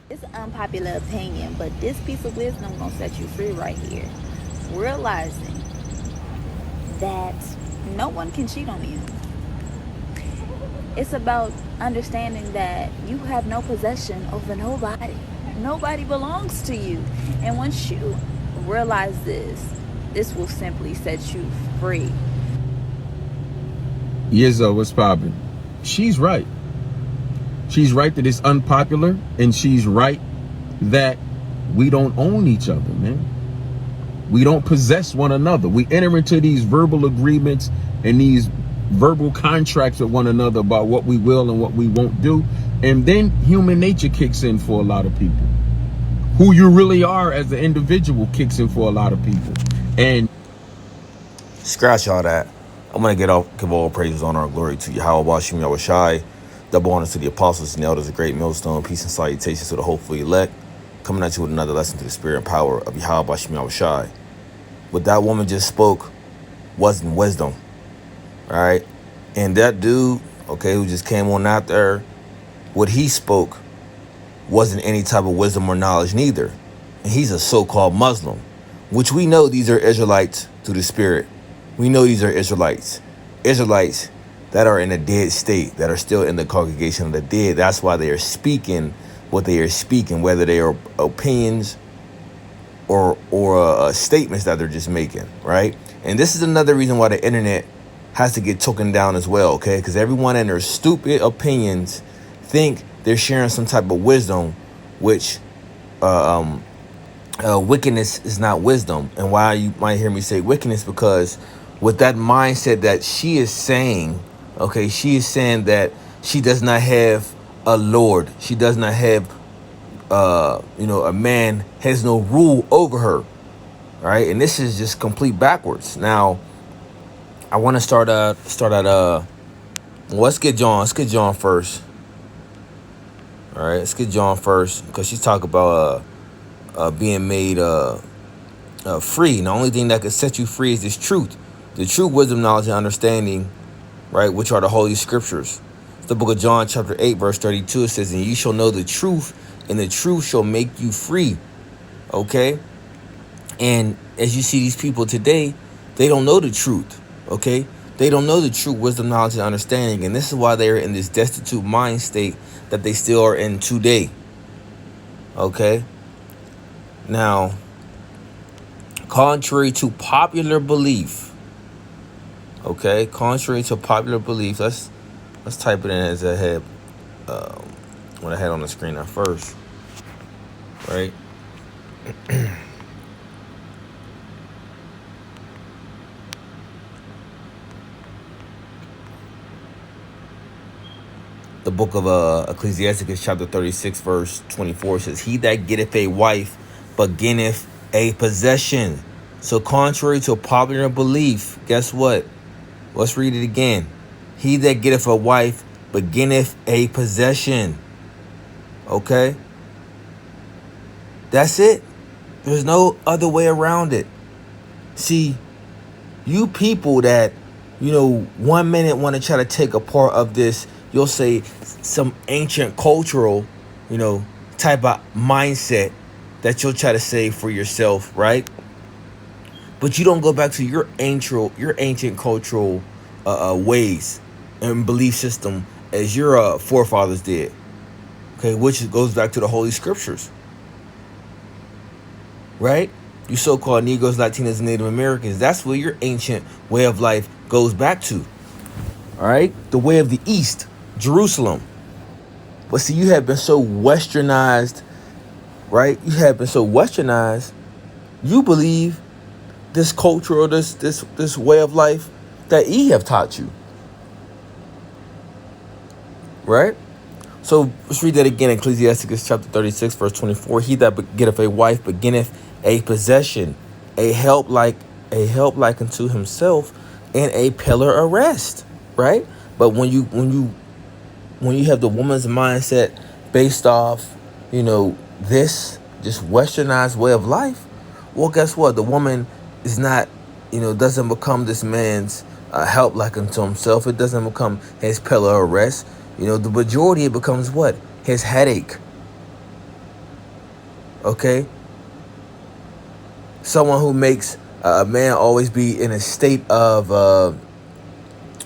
It's an unpopular opinion, but this piece of wisdom gonna set you free right here. Realizing that no one can cheat on you. It's about understanding that you have no possession over nobody. Nobody belongs to you. And once you realize this will simply set you free. Yizzo, what's poppin'? She's right. She's right that it's unpopular, and she's right that we don't own each other, man. We don't possess one another. We enter into these verbal agreements and these verbal contracts with one another about what we will and what we won't do. And then human nature kicks in for a lot of people. Who you really are as an individual kicks in for a lot of people. And Scratch all that. I'm going to give all praises, honor, and glory to Yahweh Bashim Yahushai. Double honors to the apostles and elders, a great millstone. Peace and salutations to the hopeful elect. Coming at you with another lesson to the spirit and power of Yahweh Bashim Yahushai. What that woman just spoke wasn't wisdom. All right? And that dude, okay, who just came on out there, what he spoke wasn't any type of wisdom or knowledge neither. And he's a so-called Muslim, which we know these are Israelites through the spirit. We know these are Israelites. Israelites that are in a dead state, that are still in the congregation of the dead. That's why they are speaking what they are speaking, whether they are opinions or statements that they're just making, right? And this is another reason why the internet has to get taken down as well, okay? Because everyone in their stupid opinions think they're sharing some type of wisdom, which wickedness is not wisdom. And why you might hear me say wickedness, because with that mindset that she is saying, okay, she is saying that she does not have a Lord. She does not have, a man has no rule over her, right? And this is just complete backwards. Now, I want to start at let's get John first. All right, let's get John first, because she's talking about being made free. And the only thing that can set you free is this truth. The true wisdom, knowledge, and understanding, right, which are the Holy Scriptures. The book of John, chapter 8, verse 32, it says, and ye shall know the truth, and the truth shall make you free. Okay? And as you see these people today, they don't know the truth. Okay? They don't know the true wisdom, knowledge, and understanding. And this is why they are in this destitute mind state that they still are in today. Okay? Now, contrary to popular belief, okay, let's type it in as I had what I had on the screen at first, right? The book of Ecclesiasticus chapter 36 verse 24 says, he that getteth a wife beginneth a possession. So contrary to popular belief, guess what? Let's read it again. He that getteth a wife beginneth a possession. Okay? That's it. There's no other way around it. See, you people that, 1 minute want to try to take a part of this, you'll say some ancient cultural, type of mindset that you'll try to say for yourself, right? But you don't go back to your ancient cultural ways and belief system as your forefathers did. Okay, which goes back to the Holy Scriptures, right? You so-called Negroes, Latinos, and Native Americans, that's where your ancient way of life goes back to. All right? The way of the East, Jerusalem. But see, you have been so westernized, right? You have been so westernized, you believe this culture or this way of life that ye have taught you. Right? So let's read that again. Ecclesiasticus chapter 36, verse 24. He that getteth a wife beginneth a possession, a help like unto himself, and a pillar of rest. Right? But when you have the woman's mindset based off, this just westernized way of life, well, guess what? The woman is not, doesn't become this man's help like unto himself. It doesn't become his pillar of rest. The majority, it becomes what? His headache. Okay, someone who makes a man always be in a state of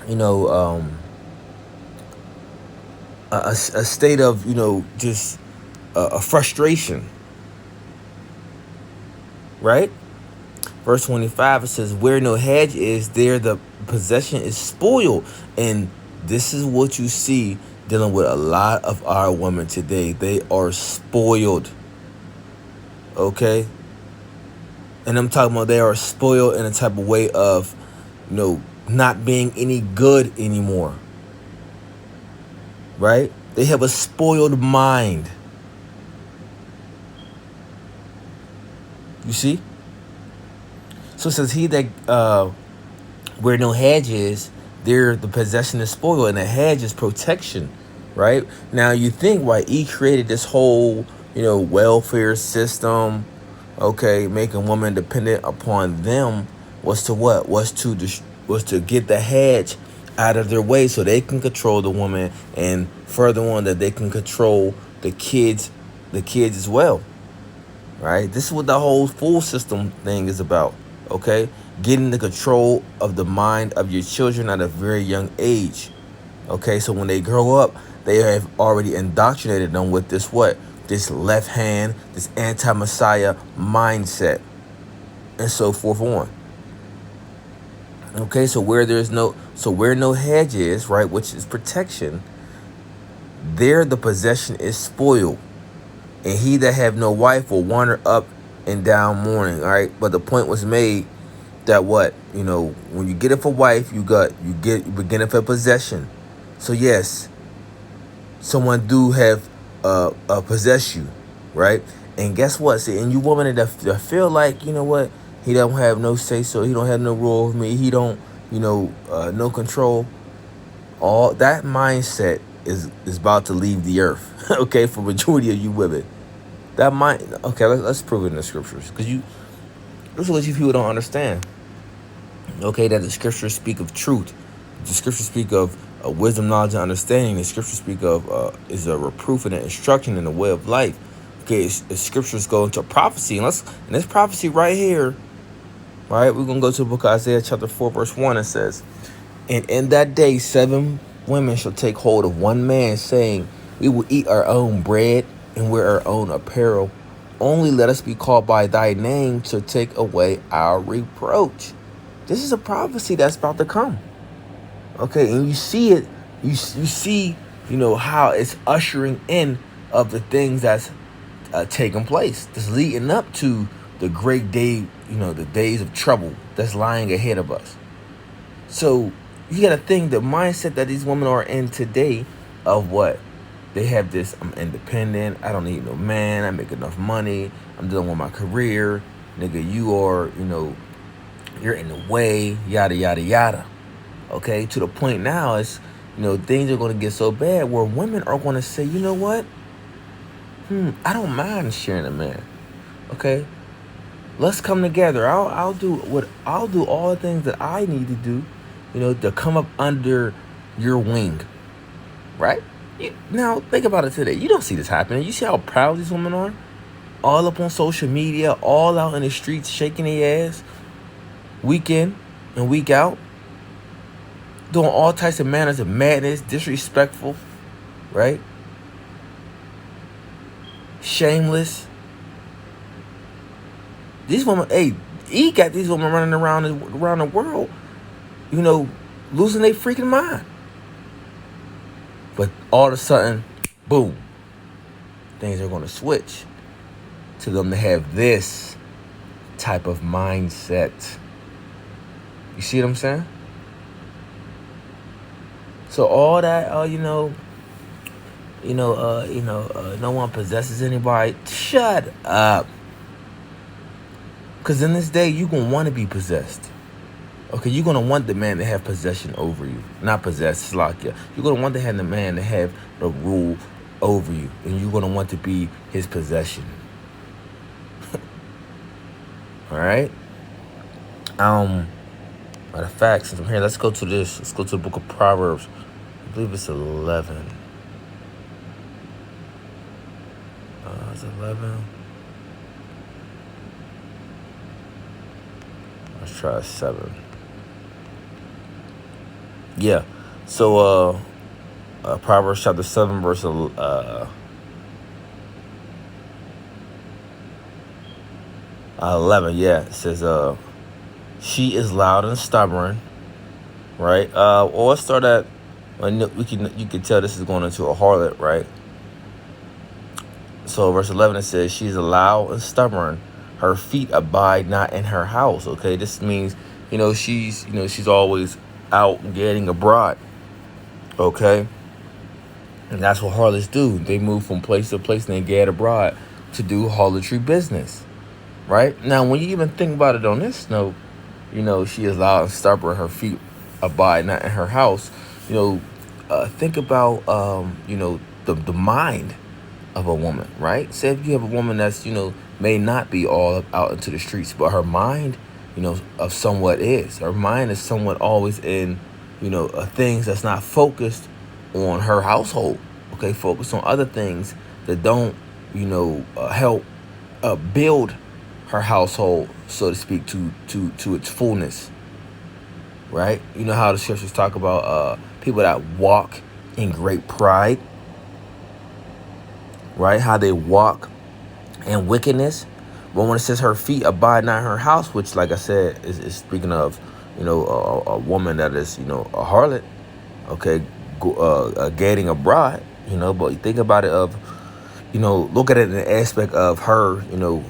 you know a state of just a frustration, right? Verse 25, it says, where no hedge is, there the possession is spoiled. And this is what you see dealing with a lot of our women today. They are spoiled. Okay? And I'm talking about they are spoiled in a type of way of, not being any good anymore. Right? They have a spoiled mind. You see? So it says, he that where no hedge is, there the possession is spoiled, and the hedge is protection, right? Now you think why he created this whole, welfare system, okay, making women dependent upon them, was to what? Was to get the hedge out of their way so they can control the woman, and further on that they can control the kids as well, right? This is what the whole full system thing is about. Okay, getting the control of the mind of your children at a very young age. Okay, so when they grow up, they have already indoctrinated them with this left hand, this anti-Messiah mindset, and so forth on. Okay, so where no hedge is, right, which is protection, there the possession is spoiled, and he that have no wife will wander up and down mourning. All right, but the point was made that when you get it for wife, you begin it for possession. So yes, someone do have possess you, right? And guess what? See, and you women that feel like, he don't have no say so, he don't have no rule over me, he don't, no control. All that mindset is about to leave the earth. Okay, for majority of you women. That might, okay, let's prove it in the scriptures, because this is what you people don't understand. Okay, that the scriptures speak of truth. The scriptures speak of wisdom, knowledge, and understanding. The scriptures speak of is a reproof and an instruction in the way of life. Okay, the scriptures go into prophecy, and this prophecy right here, right? We're gonna go to the book of Isaiah, chapter 4, verse 1. It says, "And in that day 7 women shall take hold of one man, saying, we will eat our own bread and wear our own apparel. Only let us be called by thy name to take away our reproach." This is a prophecy that's about to come. Okay, and you see it, you see, how it's ushering in of the things that's taking place. That's leading up to the great day, the days of trouble that's lying ahead of us. So you got to think the mindset that these women are in today of what? They have this, I'm independent, I don't need no man, I make enough money, I'm dealing with my career, nigga, you are, you're in the way, yada, yada, yada. Okay, to the point now is, things are going to get so bad where women are going to say, you know what? I don't mind sharing a man. Okay, let's come together. I'll do all the things that I need to do, to come up under your wing, right? Now, think about it today. You don't see this happening. You see how proud these women are? All up on social media, all out in the streets, shaking their ass, week in and week out, doing all types of manners of madness, disrespectful, right? Shameless. These women, he got these women running around the world, losing their freaking mind. But all of a sudden, boom, things are going to switch to them to have this type of mindset. You see what I'm saying? So all that, no one possesses anybody. Shut up. Because in this day, you're going to want to be possessed. Okay, you're going to want the man to have possession over you. Not possess, slakia. You're going to want the man to have the rule over you. And you're going to want to be his possession. All right? Matter of fact, since I'm here, let's go to this. Let's go to the book of Proverbs. I believe it's 11. It's 11. Let's try 7. Yeah. So Proverbs chapter 7 verse 11. Yeah, it says she is loud and stubborn, right? Or let's start at when you can tell this is going into a harlot, right? So verse 11 it says she's loud and stubborn, her feet abide not in her house. Okay, this means she's always out getting abroad. Okay, and that's what harlots do. They move from place to place and they get abroad to do harlotry business. Right? Now, when you even think about it on this note, she is loud and stubborn, her feet abide not in her house. Think about, the mind of a woman, right? Say if you have a woman that's, may not be all out into the streets, but her mind, of somewhat is. Her mind is somewhat always in, things that's not focused on her household, okay? Focused on other things that don't, help build her household, so to speak, to its fullness, right? You know how the scriptures talk about people that walk in great pride, right? How they walk in wickedness. But when it says her feet abide not in her house, which, like I said, is speaking of, a woman that is, a harlot, okay, gating abroad, but you think about it of, look at it in the aspect of her,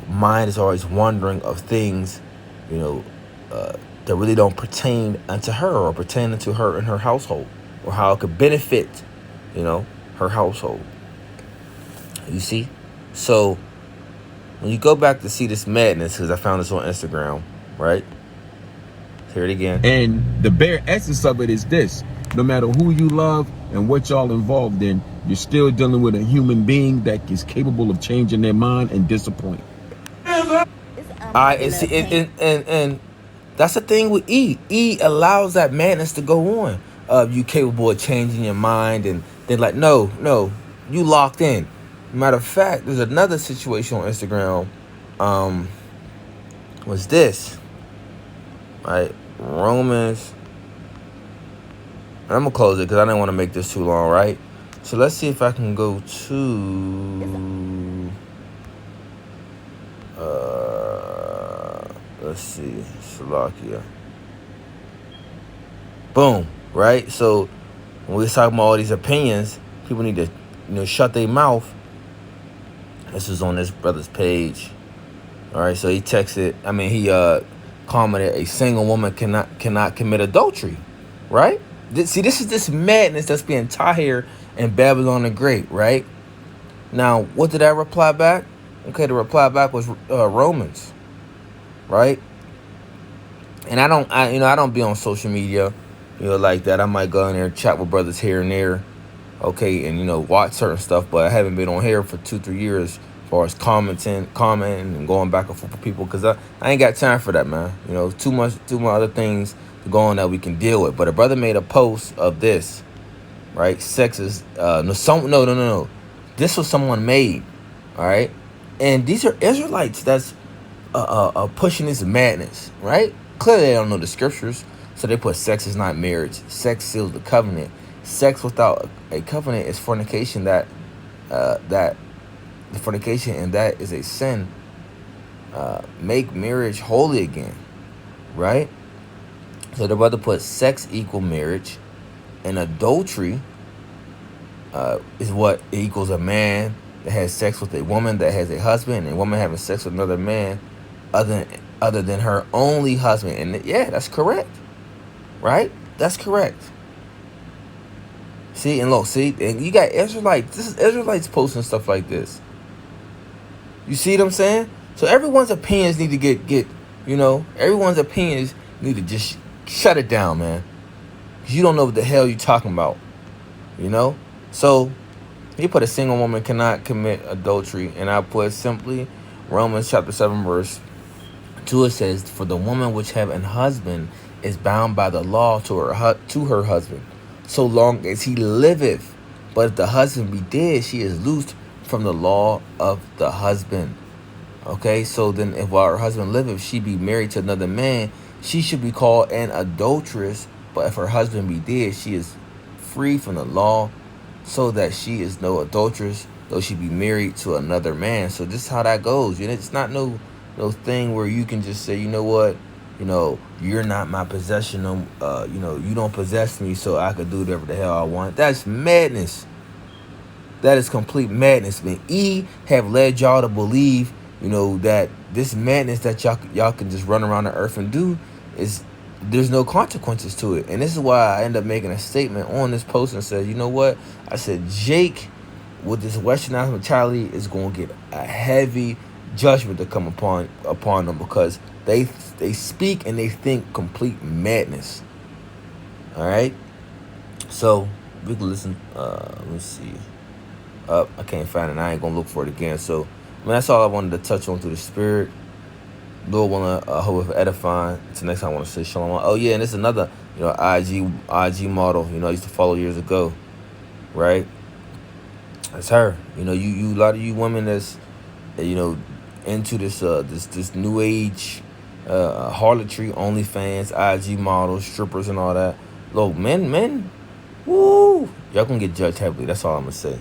mind is always wondering of things, that really don't pertain unto her or pertain to her and her household, or how it could benefit, her household. You see? So when you go back to see this madness, because I found this on Instagram, right? Hear it again. And the bare essence of it is this: no matter who you love and what y'all involved in, you're still dealing with a human being that is capable of changing their mind and disappoint. And that's the thing with E. E allows that madness to go on. You capable of changing your mind, and then like, no, you locked in. Matter of fact, there's another situation on Instagram. Was this right? Romans. And I'm gonna close it because I didn't want to make this too long, right? So let's see if I can go to. Let's see, Slovakia. Boom, right? So when we're talking about all these opinions, people need to, shut their mouth. This was on this brother's page. All right, so he commented, a single woman cannot commit adultery, right? See, this is this madness that's being taught here in Babylon the Great, right? Now, what did I reply back? Okay, the reply back was Romans, right? And I don't be on social media, like that. I might go in there and chat with brothers here and there, okay, and watch certain stuff, but I haven't been on here for 2-3 years as far as commenting and going back and forth with people, because I ain't got time for that, man. Too much other things to go on that we can deal with. But a brother made a post of this, right? Sex is no. This was someone made, all right, and these are Israelites that's pushing this madness, right? Clearly they don't know the scriptures, so they put sex is not marriage. Sex seals the covenant. Sex without a covenant is fornication. That the fornication, and that is a sin. Make marriage holy again, right? So the brother put sex equal marriage, and adultery is what equals a man that has sex with a woman that has a husband, and a woman having sex with another man other than her only husband. And yeah, that's correct, right? That's correct. See, and look, and you got Israelites. This is Israelites posting stuff like this. You see what I'm saying? So everyone's opinions need to get everyone's opinions need to just shut it down, man. Because you don't know what the hell you're talking about. So he put a single woman cannot commit adultery, and I put simply Romans chapter 7 verse 2. It says, for the woman which have an husband is bound by the law to her husband, so long as he liveth. But if the husband be dead, she is loosed from the law of the husband. Okay, so then if while her husband liveth, she be married to another man, she should be called an adulteress. But if her husband be dead, she is free from the law, so that she is no adulteress, though she be married to another man. So this is how that goes. You know, it's not no thing where you can just say, you know what, you're not my possession. You don't possess me, so I could do whatever the hell I want. That's madness. That is complete madness, man. Have led y'all to believe, that this madness that y'all can just run around the earth and do is there's no consequences to it. And this is why I end up making a statement on this post and said, you know what? I said Jake with this westernized mentality is going to get a heavy judgment to come upon them, because they speak and they think complete madness. All right, so we can listen. Let me see. I can't find it. I ain't gonna look for it again. So, that's all I wanted to touch on through the spirit. Lord willing, I hope it's edifying. Until next time, I want to say shalom. Oh yeah, and it's another, IG model. I used to follow years ago, right? It's her. You a lot of you women that's, into this new age, harlotry, OnlyFans, IG models, strippers, and all that. Look, men, woo, y'all gonna get judged heavily. That's all I'm gonna say.